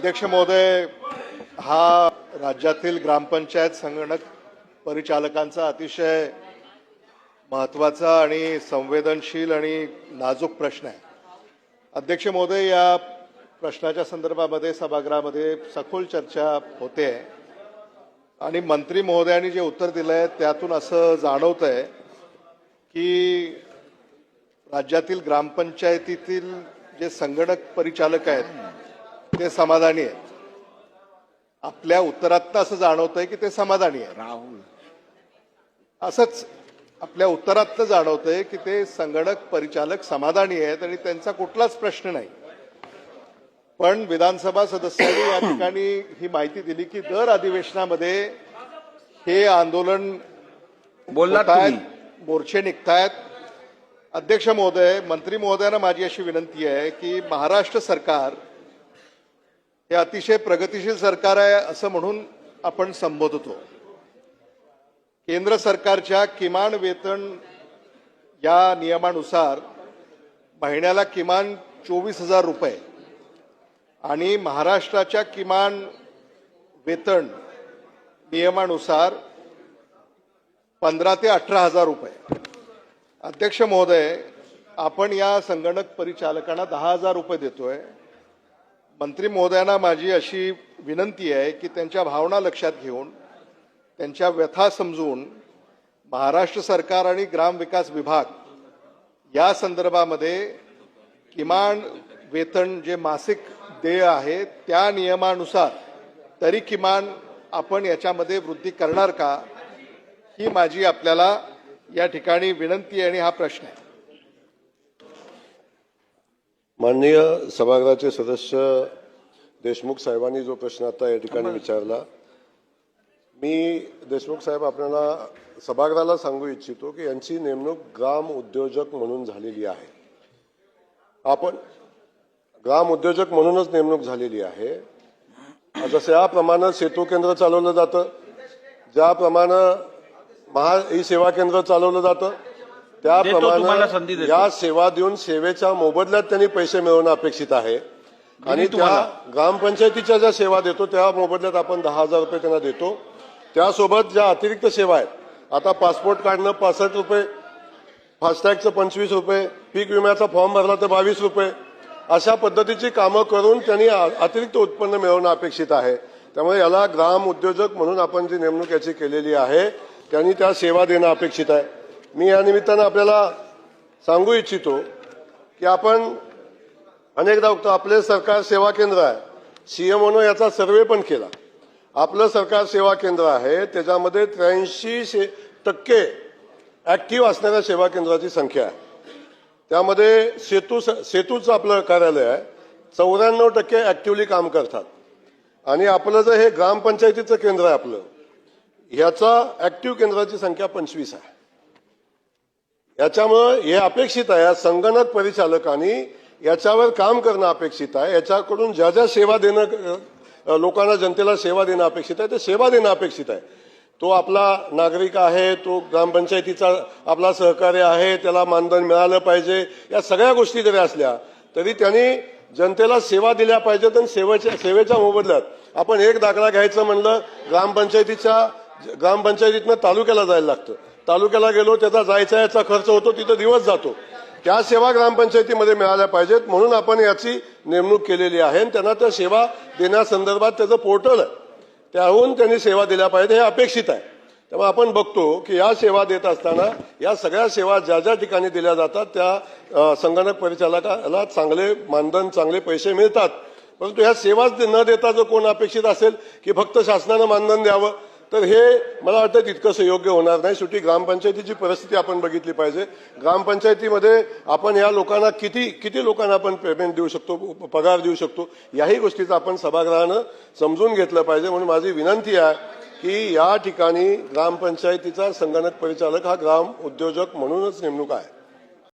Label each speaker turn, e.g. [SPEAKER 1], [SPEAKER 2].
[SPEAKER 1] अध्यक्ष महोदय, हा राज्यातील ग्रामपंचायत संगणक परिचालकांचा अतिशय महत्त्वाचा आणि संवेदनशील आणि नाजूक प्रश्न आहे. अध्यक्ष महोदय, या प्रश्नाच्या संदर्भामध्ये सभागृहामध्ये सखोल चर्चा होते आणि मंत्री महोदयांनी जे उत्तर दिलंय त्यातून असं जाणवतंय की राज्यातील ग्रामपंचायतीतील जे संगणक परिचालक आहेत ते समाधानी आहेत. आपल्या उत्तरात असं जाणवतंय की ते समाधानी आहेत. राहुल, असंच आपल्या उत्तरात जाणवतंय की ते संगणक परिचालक समाधानी आहेत आणि त्यांचा कुठलाच प्रश्न नाही. पण विधानसभा सदस्यांनी या ठिकाणी ही माहिती दिली की दर अधिवेशनामध्ये हे आंदोलन बोलतायत, मोर्चे निघतायत. अध्यक्ष महोदय, मंत्री महोदयांना माझी अशी विनंती आहे की महाराष्ट्र सरकार हे अतिशय प्रगतिशील सरकार आहे असं म्हणून आपण संबोधतो. केंद्र सरकारच्या किमान वेतन या नियमानुसार महिन्याला किमान 24,000 रुपये आणि महाराष्ट्राच्या किमान वेतन नियमानुसार 15 ते 18,000 रुपये. अध्यक्ष महोदय, आपण या संगणक परिचालकांना 10,000 रुपये देतोय. मंत्री महोदयांना माझी अशी विनंती आहे की त्यांच्या भावना लक्षात घेऊन, त्यांच्या व्यथा समजून महाराष्ट्र सरकार आणि ग्रामविकास विभाग या संदर्भामध्ये किमान वेतन जे मासिक देय आहे त्या नियमानुसार तरी किमान आपण याच्यामध्ये वृद्धी करणार का, ही माझी आपल्याला या ठिकाणी विनंती आहे आणि हा प्रश्न आहे.
[SPEAKER 2] माननीय सभागृहाचे सदस्य देशमुख साहेबांनी जो प्रश्न आता या ठिकाणी विचारला, मी देशमुख साहेब आपल्याला सभागृहाला सांगू इच्छितो की यांची नेमणूक ग्राम उद्योजक म्हणून झालेली आहे. आपण ग्राम उद्योजक म्हणूनच नेमणूक झालेली आहे. जसं याप्रमाणे सेतू केंद्र चालवलं जातं, ज्याप्रमाणे ई सेवा केंद्र चालवलं जातं, त्याप्रमाणे या सेवा देऊन सेवेच्या मोबदल्यात त्यांनी पैसे मिळवणं अपेक्षित आहे. आणि त्या ग्रामपंचायतीच्या ज्या सेवा देतो त्या मोबदल्यात आपण 10,000 रुपये त्यांना देतो. त्यासोबत ज्या अतिरिक्त सेवा आहेत, आता पासपोर्ट काढणं 65 रुपये, फास्टॅगचं 25 रुपये, पीक विम्याचा फॉर्म भरला तर 22 रुपये, अशा पद्धतीची कामं करून त्यांनी अतिरिक्त उत्पन्न मिळवणं अपेक्षित आहे. त्यामुळे याला ग्राम उद्योजक म्हणून आपण जी नेमणूक याची केलेली आहे त्यांनी त्या सेवा देणं अपेक्षित आहे. मी या निमित्तानं आपल्याला सांगू इच्छितो की आपण अनेकदा बघतो आपले सरकार सेवा केंद्र आहे. सीएमओनं याचा सर्वे पण केला. आपलं सरकार सेवा केंद्र आहे, त्याच्यामध्ये 83% ऍक्टिव्ह असणाऱ्या सेवा केंद्राची संख्या आहे. त्यामध्ये सेतूचं आपलं कार्यालय आहे, 94% ऍक्टिव्हली काम करतात. आणि आपलं जर हे ग्रामपंचायतीचं केंद्र आहे आपलं, ह्याचा ऍक्टिव्ह केंद्राची संख्या 25 आहे. याच्यामुळे हे अपेक्षित आहे, संगणक परिचालकांनी याच्यावर काम करणं अपेक्षित आहे. याच्याकडून ज्या ज्या सेवा देणं, लोकांना जनतेला सेवा देणं अपेक्षित आहे, ते सेवा देणं अपेक्षित आहे. तो आपला नागरिक आहे, तो ग्रामपंचायतीचा आपला सहकार्य आहे, त्याला मानधन मिळालं पाहिजे. या सगळ्या गोष्टी जरी असल्या तरी त्यांनी जनतेला सेवा दिल्या पाहिजेत. आणि सेवेच्या मोबदल्यात आपण एक दाखला घ्यायचं म्हणलं, ग्रामपंचायतीतनं तालुक्याला जायला लागतं. तालुक्याला गेलो, त्याचा जायचा याचा खर्च होतो, तिथं दिवस जातो. त्या सेवा ग्रामपंचायतीमध्ये मिळाल्या पाहिजेत म्हणून आपण याची नेमणूक केलेली आहे. आणि त्यांना त्या सेवा देण्यासंदर्भात त्याचं पोर्टल आहे, त्याहून त्यांनी सेवा दिल्या पाहिजेत हे अपेक्षित आहे. त्यामुळे आपण बघतो की या सेवा देत असताना या सगळ्या सेवा ज्या ज्या ठिकाणी दिल्या जातात त्या संगणक परिचालकाला चांगले मानधन, चांगले पैसे मिळतात. परंतु ह्या सेवाच न देता जर कोण अपेक्षित असेल की फक्त शासनानं मानधन द्यावं, तर हे मला वाटतं तितकंसं योग्य होणार नाही. शेवटी ग्रामपंचायतीची परिस्थिती आपण बघितली पाहिजे. ग्रामपंचायतीमध्ये आपण या लोकांना किती लोकांना आपण पेमेंट देऊ शकतो, पगार देऊ शकतो, याही गोष्टीचं आपण सभागृहानं समजून घेतलं पाहिजे. म्हणून माझी विनंती आहे की या ठिकाणी ग्रामपंचायतीचा संगणक परिचालक हा ग्राम उद्योजक म्हणूनच नेमणूक आहे.